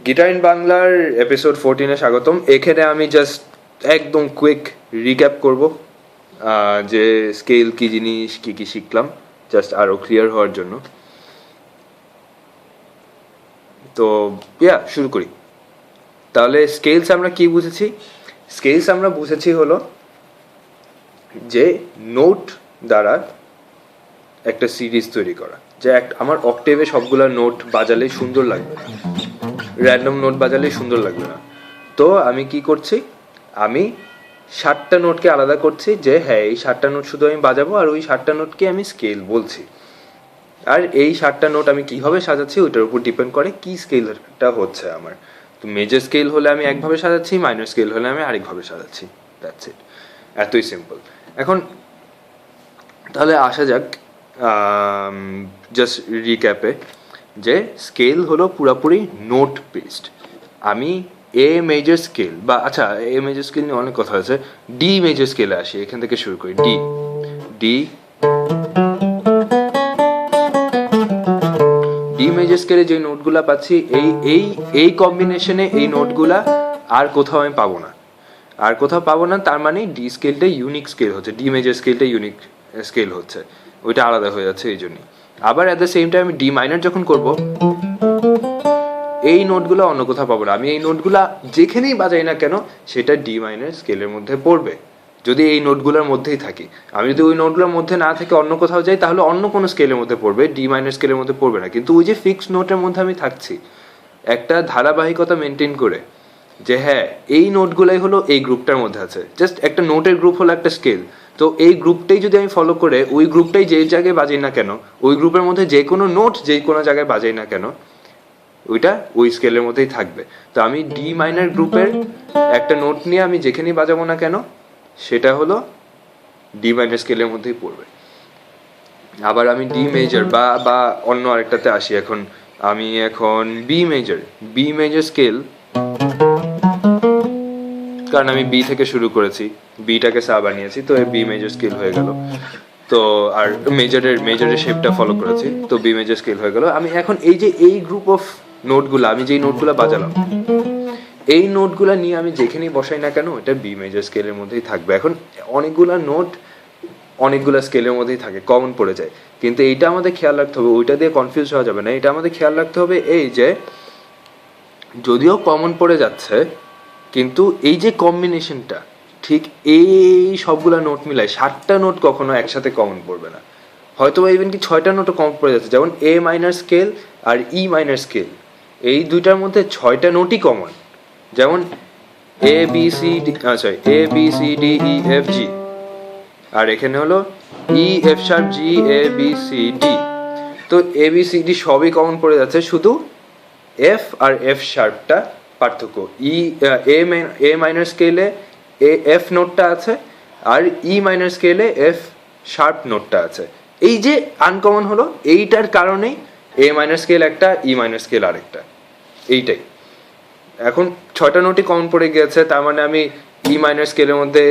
Guitar in বাংলার episode 14-এ স্বাগতম। এখানে আমি জাস্ট একদম কুইক রিক্যাপ করব যে স্কেল কি জিনিস, কি কি শিখলাম, জাস্ট আরও ক্লিয়ার হওয়ার জন্য। তো শুরু করি। তাহলে স্কেলস আমরা কি বুঝেছি? স্কেলস আমরা বুঝেছি হলো যে নোট দ্বারা একটা সিরিজ তৈরি করা, যে আমার অক্টেভে সবগুলা নোট বাজালে সুন্দর লাগবে না, র্যান্ডম নোট বাজালে সুন্দর লাগবে না। তো আমি কি করছি, আমি 7টা নোটকে আলাদা করছি, যে হ্যাঁ এই 7টা নোট শুধু আমি বাজাবো, আর ওই 7টা নোটকে আমি স্কেল বলছি। আর এই 7টা নোট আমি কিভাবে সাজাচ্ছি ওইটার উপর ডিপেন্ড করে কি স্কেলটা হচ্ছে আমার। তো মেজর স্কেল হলে আমি একভাবে সাজাচ্ছি, মাইনর স্কেল হলে আমি আরেকভাবে সাজাচ্ছি, দ্যাটস ইট, এতই সিম্পল। এখন তাহলে আসা যাক জাস্ট রিক্যাপে, যে স্কেল হলো পুরোপুরি নোট বেসড। আমি এ মেজর স্কেল বা আচ্ছা এ মেজর স্কেল নিয়ে অনেক কথা আছে, ডি মেজর স্কেলে আসি, এখান থেকে শুরু করি। ডি ডি ডি মেজর স্কেলে যে নোটগুলা পাচ্ছি এই এই এই কম্বিনেশনে এই নোটগুলা আর কোথাও আমি পাবো না, আর কোথাও পাবো না। তার মানে ডি স্কেলটা ইউনিক স্কেল হচ্ছে, ডি মেজর স্কেলটা ইউনিক স্কেল হচ্ছে, ওইটা আলাদা হয়ে যাচ্ছে এই জন্যই। আবার at the same time D minor যখন করব, এই নোটগুলো অন্য কোথাও পাবো না। আমি এই নোটগুলা যেখানেই বাজাই না কেন সেটা ডি মাইনর স্কেলের মধ্যে পড়বে, যদি এই নোটগুলোর মধ্যেই থাকি। আমি যদি ওই নোটগুলোর মধ্যে না থেকে অন্য কোথাও যাই তাহলে অন্য কোনো স্কেলের মধ্যে পড়বে, ডি মাইনর স্কেলের মধ্যে পড়বে না। কিন্তু ওই যে ফিক্স নোটের মধ্যে আমি থাকছি একটা ধারাবাহিকতা মেনটেন করে, যে হ্যাঁ এই নোটগুলাই হলো এই গ্রুপটার মধ্যে আছে, জাস্ট একটা নোটের গ্রুপ হলো একটা স্কেল। তো এই গ্রুপটাই যদি আমি ফলো করে ওই গ্রুপটাই যে জায়গায় বাজাই না কেন, ওই গ্রুপের মধ্যে যে কোনো নোট যে কোনো জায়গায় বাজাই না কেন, ওইটা ওই স্কেলের মধ্যেই থাকবে। তো আমি ডি মাইনর গ্রুপের একটা নোট নিয়ে আমি যেখানেই বাজাবো না কেন সেটা হলো ডি মাইনর স্কেলের মধ্যেই পড়বে। আবার আমি ডি মেজর বা বা অন্য আরেকটাতে আসি। এখন আমি এখন বি মেজর স্কেল, কারণ আমি বি থেকে শুরু করেছি, বিটাকে সা বানিয়েছি, তো বি মেজর স্কেল হয়ে গেল। তো আর মেজরের শেপটা ফলো করেছি, তো বি মেজর স্কেল হয়ে গেল। আমি এখন এই যে এই গ্রুপ অফ নোটগুলো, আমি যেই নোটগুলো বাজালাম, এই নোটগুলো নিয়ে আমি যেখানেই বসাই না কেন এটা বি মেজর স্কেলের মধ্যেই থাকবে। এখন অনেকগুলো নোট অনেকগুলো স্কেলের মধ্যেই থাকে, কমন পড়ে যায়, কিন্তু এইটা আমাদের খেয়াল রাখতে হবে, ওইটা দিয়ে কনফিউজ হওয়া যাবে না। এটা আমাদের খেয়াল রাখতে হবে এই যে যদিও কমন পড়ে যাচ্ছে, কিন্তু এই যে কম্বিনেশনটা ঠিক এই সবগুলা নোট মিলায় 7টা নোট কখনো একসাথে কমন পড়বে না, হয়তো বা ইভেন কি 6টা নোটও কমন পড়ে যাচ্ছে। যেমন এ মাইনর স্কেল আর ই মাইনর স্কেল, এই দুইটার মধ্যে 6টা নোটই কমন। যেমন এ বি সি ডি, আচ্ছা A B C D E F G, আর এখানে হলো E F sharp G A B C D. তো এ বি সি ডি সবই কমন পড়ে যাচ্ছে, শুধু এফ আর এফ শার্পটা পার্থক্য। এ মাইনর স্কেলে এফ নোটটা আছে, আর ই মাইনর স্কেলে এফ শার্প নোটটা আছে। এই যে আনকমন হলো, এইটার কারণেই এ মাইনর স্কেল একটা, ই মাইনর স্কেল আরেকটা, এইটাই। এখন 6টা নোটই কমন পড়ে গিয়েছে, তার মানে আমি ই মাইনর স্কেলের মধ্যে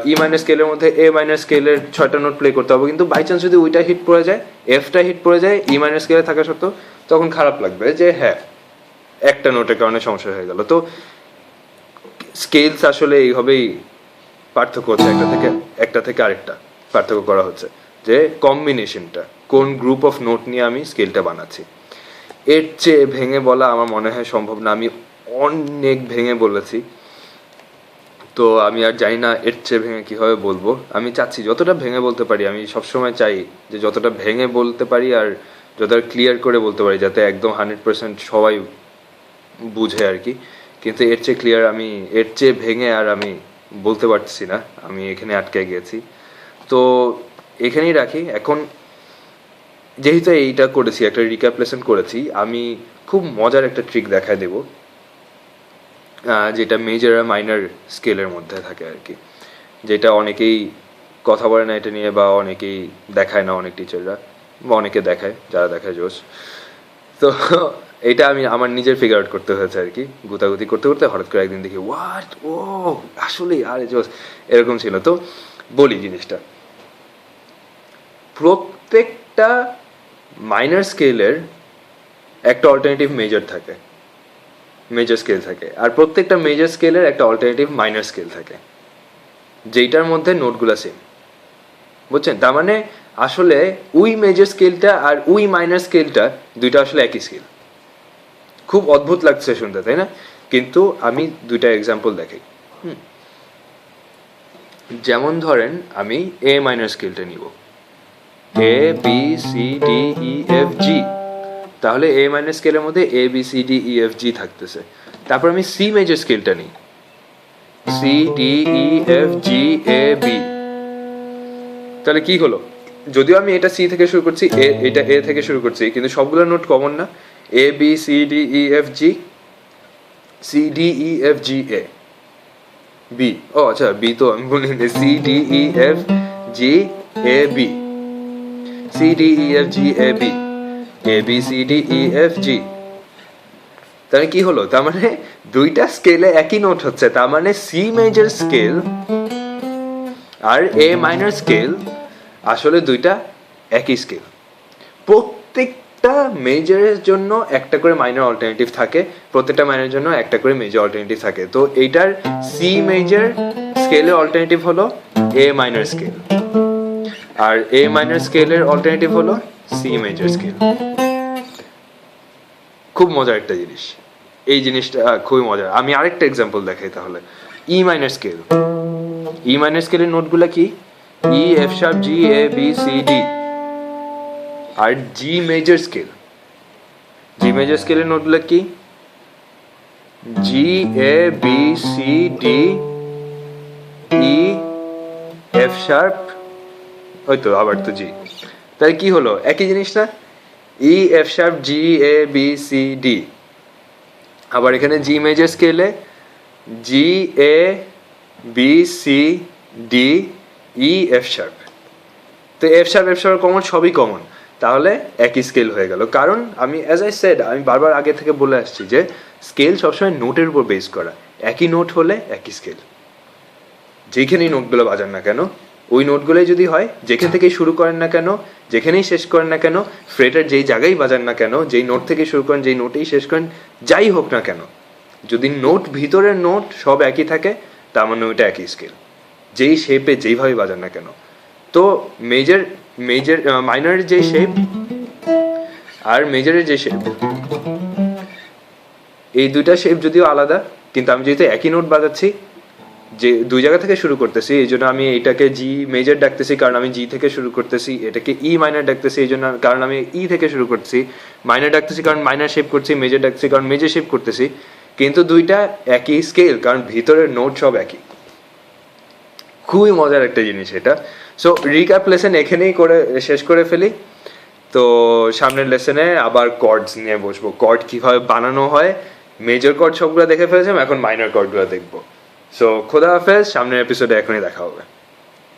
ই মাইনর স্কেলের মধ্যে এ মাইনর স্কেলের 6টা নোট প্লে করতে হবে। কিন্তু বাই চান্স যদি ওইটা হিট পড়ে যায়, এফটা হিট পড়ে যায় ই মাইনর স্কেলে থাকা সত্ত্বেও, তখন খারাপ লাগবে যে হ্যাঁ একটা নোটের কারণে সমস্যা হয়ে গেল। তো স্কেলস আসলে এইভাবেই পার্থক্য হচ্ছে, একটা থেকে আরেকটা পার্থক্য করা হচ্ছে, যে কম্বিনেশনটা কোন গ্রুপ অফ নোট নিয়ে আমি স্কেলটা বানাচ্ছি। এর চেয়ে ভেঙে বলা আমার মনে হয় সম্ভব না, আমি অনেক ভেঙে বলেছি, তো আমি আর জানি না এর চেয়ে ভেঙে কীভাবে বলবো। আমি চাচ্ছি যতটা ভেঙে বলতে পারি, আমি সবসময় চাই যে যতটা ভেঙে বলতে পারি আর যতটা ক্লিয়ার করে বলতে পারি, যাতে একদম 100% সবাই বুঝে আর কি। কিন্তু এর চেয়ে ক্লিয়ার এর চেয়ে ভেঙে আর আমি বলতে পারছি না, আমি এখানে আটকে গেছি। তো এখানেই রাখি। এখন যেহেতু এইটা করেছি, একটা রিক্যাপলেশন করেছি, আমি খুব মজার একটা ট্রিক দেখায় দেব, যেটা মেজর আর মাইনর স্কেলের মধ্যে থাকে আর কি, যেটা অনেকেই কথা বলে না এটা নিয়ে, বা অনেকেই দেখায় না, অনেক টিচাররা বা অনেকে দেখায়, যারা দেখায় জোস। তো এটা আমি আমার নিজের ফিগার আউট করতে হয়েছে আর কি, গুতাগুতি করতে করতে হঠাৎ করে একদিন দেখি হোয়াট, ও আসলেই আরে জোস, এরকম ছিল। তো বলি জিনিসটা, প্রত্যেকটা মাইনর স্কেলের একটা অল্টারনেটিভ মেজর থাকে, মেজর স্কেল থাকে, আর প্রত্যেকটা মেজর স্কেলের একটা অল্টারনেটিভ মাইনর স্কেল থাকে, যেইটার মধ্যে নোটগুলো সেম। বুঝছেন? তার মানে আসলে ওই মেজর স্কেলটা আর ওই মাইনর স্কেলটা দুইটা আসলে একই স্কেল। খুব অদ্ভুত লাগছে শুনতে, তাই না? কিন্তু আমি দুইটা এক্সাম্পল দেখাই। যেমন ধরেন আমি এ মাইনর স্কেলটা নিব, A B C D E F G, তাহলে এ মাইনর স্কেলের মধ্যে A B C D E F G থাকতেছে। তারপর আমি সি মেজর স্কেলটা নিই, C D E F G A B, তাহলে কি হলো? যদিও আমি এটা সি থেকে শুরু করছি, এটা এ থেকে শুরু করছি, কিন্তু সবগুলো নোট কমন না। A B C D E F G, C D E F G A B, ও আচ্ছা বি তো আমি বলি C D E F G A B, C D E F G A B, A B C D E F G. তাহলে কি হলো? তার মানে দুইটা স্কেলে একই নোট হচ্ছে, তার মানে সি মেজর স্কেল আর এ মাইনর স্কেল আসলে দুইটা একই স্কেল। প্রত্যেকটা মেজরের জন্য একটা করে মাইনর অল্টারনেটিভ থাকে, প্রত্যেকটা মাইনরের জন্য একটা করে মেজর অল্টারনেটিভ থাকে। তো এইটার সি মেজর স্কেলের অল্টারনেটিভ হলো এ মাইনর স্কেল, আর এ মাইনর স্কেলের অল্টারনেটিভ হলো সি মেজর স্কেল। খুব মজার একটা জিনিস, এই জিনিসটা খুবই মজার। আমি আরেকটা এক্সাম্পল দেখাই তাহলে। E minor scale, E minor স্কেলের নোটগুলো কি? E F sharp G A B C D. আর G major scale, G major স্কেলের নোটগুলো কি? G A B C D E F sharp, ওই তো আবার তো জি। তাহলে কি হলো? একই জিনিস না? E F sharp G A B C D. আবার এখানে জি মেজর স্কেলে G A B C D E F sharp. তো এফ শার্প কমন, সবই কমন, তাহলে একই স্কেল হয়ে গেল। কারণ আমি অ্যাজ আই সেড, আমি বারবার আগে থেকে বলে আসছি যে স্কেল সবসময় নোটের উপর বেস করা। একই নোট হলে একই স্কেল, যেখানেই নোটগুলো বাজান না কেন ওই নোটগুলোই যদি হয়, যেখান থেকেই শুরু করেন না কেন, যেখানেই শেষ করেন না কেন, ফ্রেটার যেই জায়গায় বাজান না কেন, যেই নোট থেকে শুরু করেন যেই নোটেই শেষ করেন, যাই হোক না কেন, যদি নোট ভিতরের নোট সব একই থাকে, তার মানে ওইটা একই স্কেল, যেই শেপে যেইভাবে বাজান না কেন। তো মাইনরের যে শেপ আর মেজরের যে শেপ, এই দুইটা শেপ যদিও আলাদা, কিন্তু আমি যেহেতু একই নোট বাজাচ্ছি, যে দুই জায়গা থেকে শুরু করতেছি, এই জন্য আমি এটাকে জি মেজর ডাকতেছি, কারণ আমি জি থেকে শুরু করতেছি। এটাকে ই মাইনর ডাকতেছি এই জন্য, কারণ আমি ই থেকে শুরু করছি। মাইনর ডাকতেছি কারণ মাইনর শেপ করছি। মেজর ডাকতেছি কারণ মেজর শেপ করতেছি। কিন্তু দুইটা একই স্কেল, কারণ ভিতরের নোট সব একই। খুবই মজার একটা জিনিস এটা। সো রিক্যাপ লেসন এখানেই করে শেষ করে ফেলি। তো সামনের লেসনে আবার কর্ডস নিয়ে বসবো, কর্ড কিভাবে বানানো হয়। মেজর কর্ড সবগুলো দেখে ফেলেছিলাম, এখন মাইনর কর্ডগুলো দেখবো। সো খোদা হাফেজ, সামনের এপিসোডে এখনই দেখা হবে।